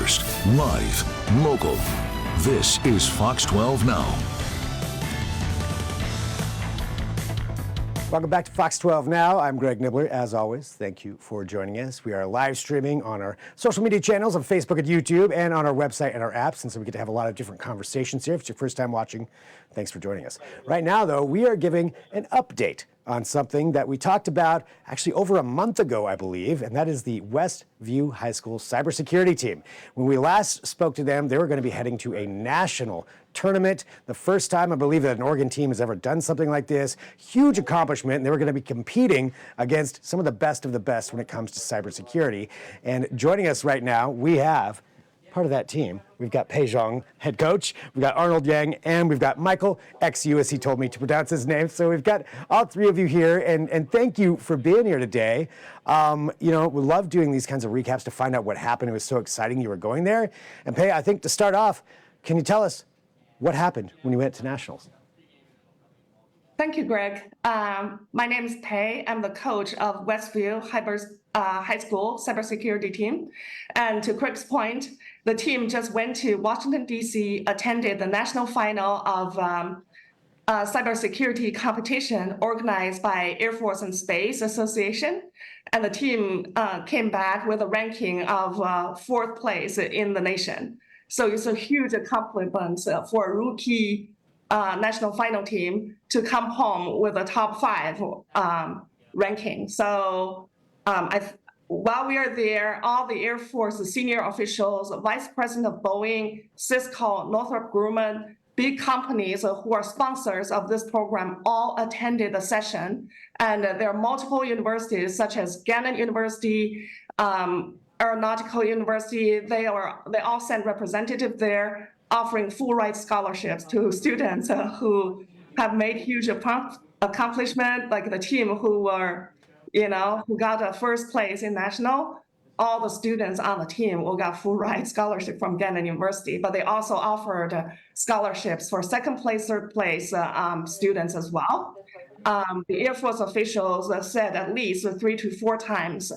first, live, local. This is Fox 12 Now. Welcome back to Fox 12 Now. I'm Greg Nibbler. As always, thank you for joining us. We are live streaming on our social media channels on Facebook and YouTube and on our website and our apps. And so we get to have a lot of different conversations here. If it's your first time watching, thanks for joining us. Right now, though, we are giving an update on something that we talked about actually over a month ago, I believe, and that is the Westview High School cybersecurity team. When we last spoke to them, they were going to be heading to a national tournament. The first time, I believe, that an Oregon team has ever done something like this. Huge accomplishment, and they were going to be competing against some of the best when it comes to cybersecurity. And joining us right now, we have part of that team. We've got Pei Zhang, head coach. We've got Arnold Yang, and we've got Michael, XU, as he told me to pronounce his name. So we've got all three of you here, and thank you for being here today. We love doing these kinds of recaps to find out what happened. It was so exciting you were going there. And Pei, I think to start off, can you tell us what happened when you went to nationals? Thank you, Greg. My name is Pei. I'm the coach of Westview High School cybersecurity team. And to Craig's point, the team just went to Washington, D.C., attended the national final of cybersecurity competition organized by Air Force and Space Association. And the team came back with a ranking of fourth place in the nation. So it's a huge accomplishment for a rookie national final team to come home with a top 5 ranking. So while we are there, all the Air Force senior officials, Vice President of Boeing, Cisco, Northrop Grumman, big companies who are sponsors of this program all attended the session. And there are multiple universities such as Gannon University, Aeronautical University. They all sent representatives there offering full ride scholarships to students who have made huge accomplishment, like the team who got a first place in national. All the students on the team will got full ride scholarship from Gannon University, but they also offered scholarships for second place, third place students as well. The Air Force officials said at least 3 to 4 times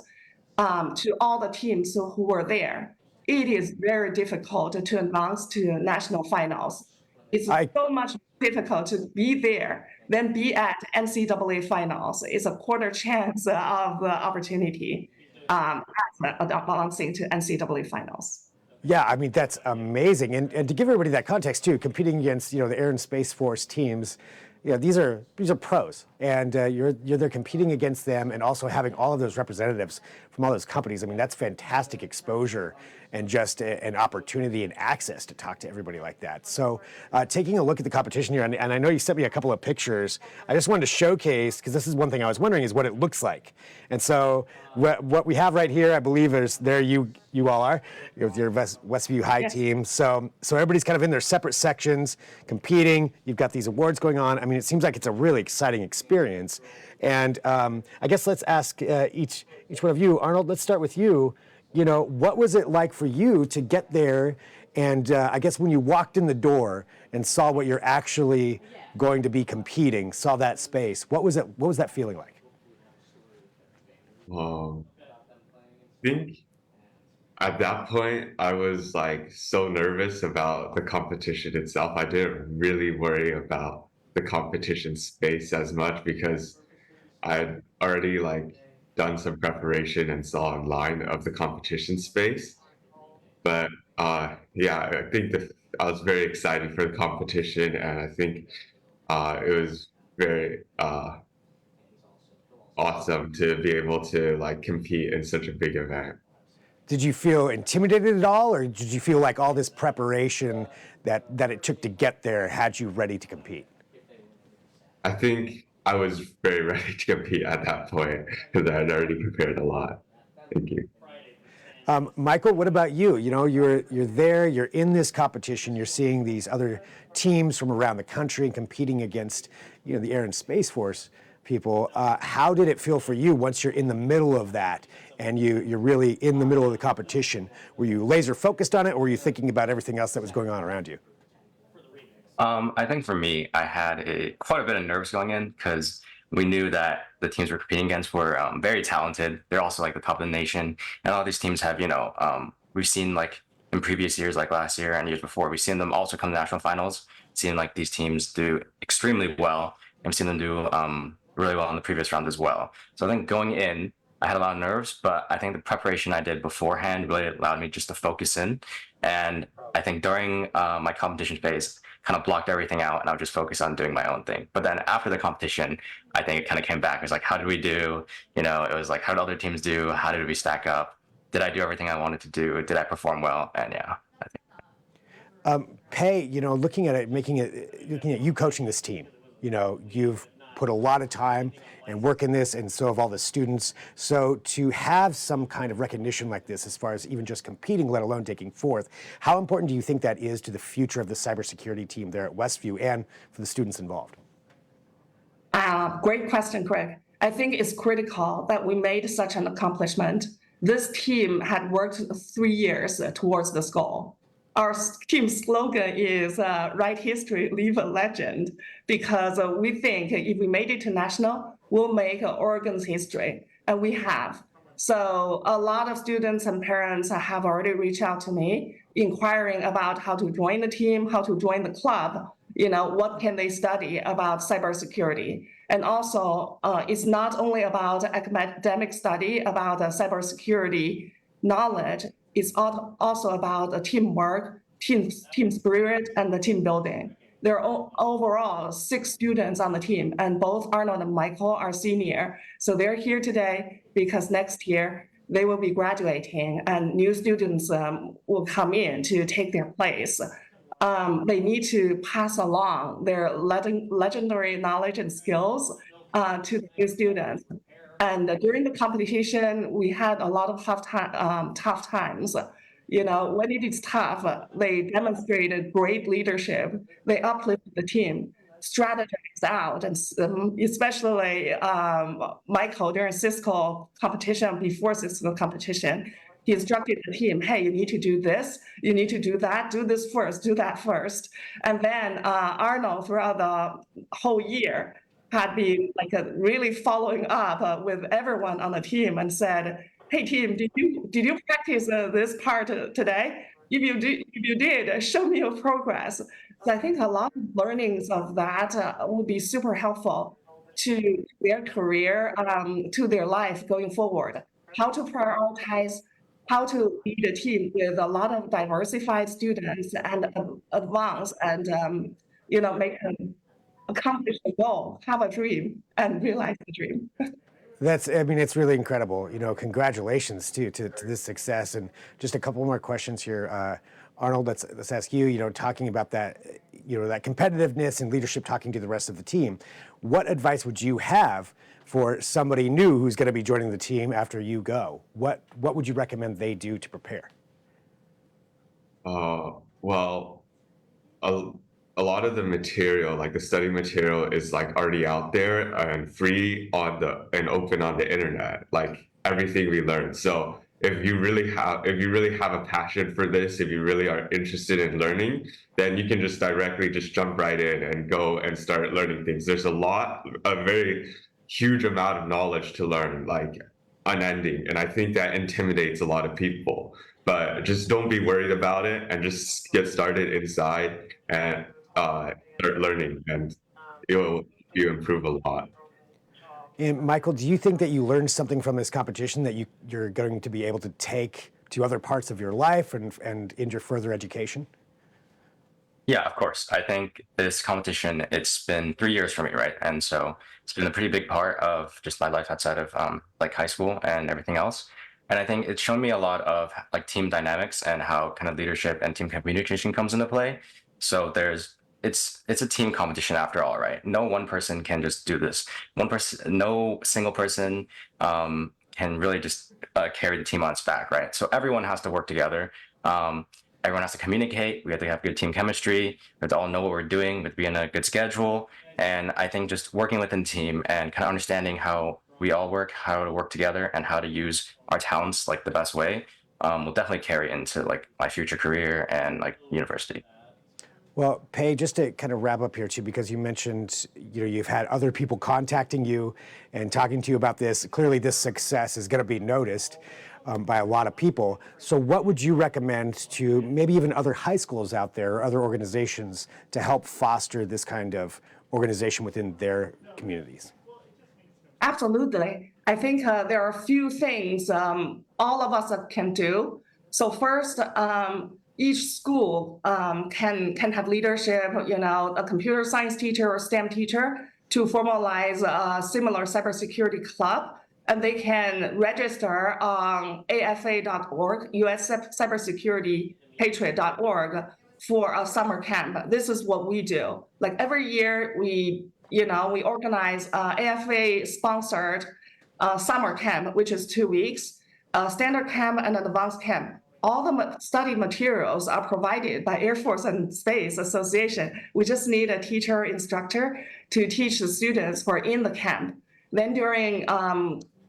to all the teams who were there, it is very difficult to advance to national finals. It's so much difficult to be there than be at NCAA finals. It's a quarter chance of the opportunity advancing to NCAA finals. Yeah, I mean, that's amazing. And to give everybody that context too, competing against, the Air and Space Force teams, these are pros, and you're there competing against them, and also having all of those representatives from all those companies. I mean, that's fantastic exposure and just an opportunity and access to talk to everybody like that. So taking a look at the competition here, and I know you sent me a couple of pictures. I just wanted to showcase, because this is one thing I was wondering, is what it looks like. And so what we have right here, I believe, is there you all are with your Westview High team. So everybody's kind of in their separate sections competing. You've got these awards going on. I mean, it seems like it's a really exciting experience. And I guess let's ask each one of you. Arnold, let's start with you. What was it like for you to get there? And I guess when you walked in the door and saw what you're actually going to be competing, saw that space, what was that feeling like? I think at that point, I was so nervous about the competition itself. I didn't really worry about the competition space as much because I had already done some preparation and saw online of the competition space. But I think I was very excited for the competition, and I think it was very awesome to be able to compete in such a big event. Did you feel intimidated at all, or did you feel like all this preparation that it took to get there had you ready to compete? I think I was very ready to compete at that point because I had already prepared a lot. Thank you. Michael, what about you? You're there, you're in this competition, you're seeing these other teams from around the country and competing against, the Air and Space Force people. How did it feel for you once you're in the middle of that and you're really in the middle of the competition? Were you laser focused on it, or were you thinking about everything else that was going on around you? I think for me, I had quite a bit of nerves going in because we knew that the teams we're competing against were very talented. They're also the top of the nation, and all these teams have, we've seen in previous years, like last year and years before. We've seen them also come to national finals, seen like these teams do extremely well, and we've seen them do really well in the previous round as well. So I think going in, I had a lot of nerves, but I think the preparation I did beforehand really allowed me just to focus in. And I think during my competition phase, kind of blocked everything out, and I would just focus on doing my own thing. But then after the competition, I think it kind of came back. It was like, how did we do? You know, it was like, how did other teams do? How did we stack up? Did I do everything I wanted to do? Did I perform well? And yeah, I think. Pei, you know, looking at you coaching this team, you know, you've put a lot of time and work in this, and so have all the students. So to have some kind of recognition like this, as far as even just competing, let alone taking fourth, how important do you think that is to the future of the cybersecurity team there at Westview and for the students involved? Great question, Craig. I think it's critical that we made such an accomplishment. This team had worked 3 years towards this goal. Our team slogan is write history, leave a legend, because we think if we made it to national, we'll make Oregon's history, and we have. So a lot of students and parents have already reached out to me, inquiring about how to join the team, how to join the club, you know, what can they study about cybersecurity. And also, it's not only about academic study about cybersecurity knowledge, it's also about teamwork, team spirit, and the team building. There are overall 6 students on the team, and both Arnold and Michael are senior. So they're here today because next year they will be graduating, and new students will come in to take their place. They need to pass along their legendary knowledge and skills to the new students. And during the competition, we had a lot of tough times. You know, when it is tough, they demonstrated great leadership. They uplifted the team, strategized out, and especially Michael during Cisco competition, before Cisco competition, he instructed the team, hey, you need to do this, you need to do that, do this first, do that first. And then Arnold, throughout the whole year, had been like really following up with everyone on the team and said, hey team, did you practice this part today? If you did, show me your progress. So I think a lot of learnings of that will be super helpful to their career, to their life going forward. How to prioritize, how to lead a team with a lot of diversified students and advance and you know, make them accomplish the goal, have a dream, and realize the dream. I mean, it's really incredible. You know, congratulations to this success. And just a couple more questions here. Arnold, let's ask you, you know, talking about that, you know, that competitiveness and leadership, talking to the rest of the team. What advice would you have for somebody new who's going to be joining the team after you go? What would you recommend they do to prepare? Well, a lot of the material, like the study material, is like already out there and free and open on the internet, like everything we learn. So if you really have a passion for this, if you really are interested in learning, then you can just directly just jump right in and go and start learning things. There's a very huge amount of knowledge to learn, like unending. And I think that intimidates a lot of people, but just don't be worried about it and just get started inside and start learning, and you improve a lot. And Michael, do you think that you learned something from this competition that you're going to be able to take to other parts of your life and in your further education? Yeah, of course. I think this competition, it's been 3 years for me, right? And so it's been a pretty big part of just my life outside of like high school and everything else. And I think it's shown me a lot of like team dynamics and how kind of leadership and team communication comes into play. So it's a team competition after all, right? No one person can just do this. No single person can really just carry the team on its back, right? So everyone has to work together. Everyone has to communicate. We have to have good team chemistry. We have to all know what we're doing. We have to be in a good schedule. And I think just working within the team and kind of understanding how we all work, how to work together, and how to use our talents like the best way will definitely carry into like my future career and like university. Well, Pei, just to kind of wrap up here too, because you mentioned, you know, you've had other people contacting you and talking to you about this. Clearly, this success is going to be noticed. by a lot of people. So what would you recommend to maybe even other high schools out there or other organizations to help foster this kind of organization within their communities? Absolutely. I think there are a few things all of us can do. So first, each school can have leadership, a computer science teacher or STEM teacher to formalize a similar cybersecurity club. And they can register on afa.org, US cybersecurity patriot.org for a summer camp. This is what we do. Like every year we organize AFA sponsored summer camp, which is 2 weeks, standard camp and an advanced camp. All the study materials are provided by Air Force and Space Association. We just need a teacher instructor to teach the students who are in the camp. Then during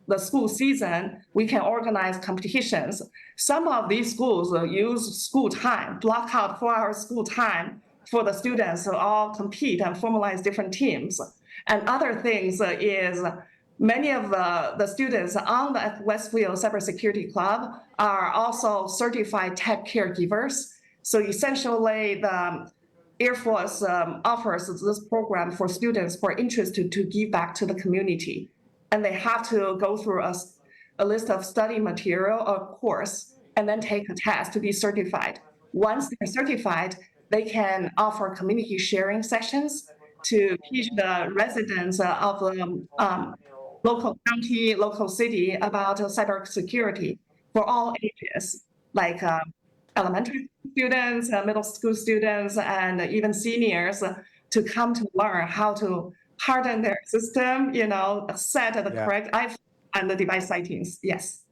the school season, we can organize competitions. Some of these schools use school time, block out 4 hours school time for the students to all compete and formalize different teams. And other things is many of the students on the Westview Cybersecurity Club are also certified tech caregivers. So essentially, the Air Force offers this program for students who are interested to give back to the community. And they have to go through a list of study material or course, and then take a test to be certified. Once they're certified, they can offer community sharing sessions to teach the residents of the local county, local city about cybersecurity for all ages, like elementary students, middle school students, and even seniors to come to learn how to harden their system, set the correct iPhone and the device settings. Yes.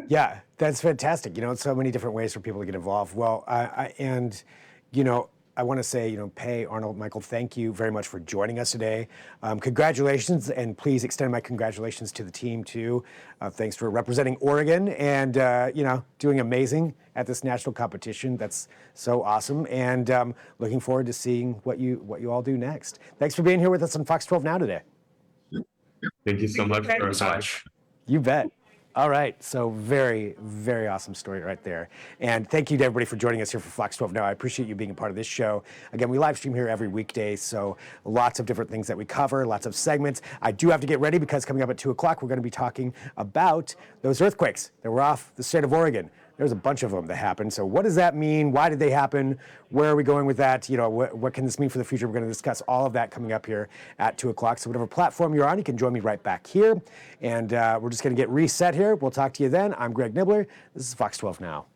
Yeah, that's fantastic. So many different ways for people to get involved. Well, I want to say, Pei, Arnold, Michael, thank you very much for joining us today. Congratulations, and please extend my congratulations to the team too. Thanks for representing Oregon and doing amazing at this national competition. That's so awesome, and looking forward to seeing what you all do next. Thanks for being here with us on Fox 12 Now today. Thank you so much for So much. You bet. All right, so very, very awesome story right there. And thank you to everybody for joining us here for Fox 12 Now. I appreciate you being a part of this show. Again, we live stream here every weekday, so lots of different things that we cover, lots of segments. I do have to get ready because coming up at 2 o'clock, we're going to be talking about those earthquakes that were off the state of Oregon. There's a bunch of them that happened. So what does that mean? Why did they happen? Where are we going with that? What can this mean for the future? We're going to discuss all of that coming up here at 2 o'clock. So whatever platform you're on, you can join me right back here. And we're just going to get reset here. We'll talk to you then. I'm Greg Nibbler. This is Fox 12 Now.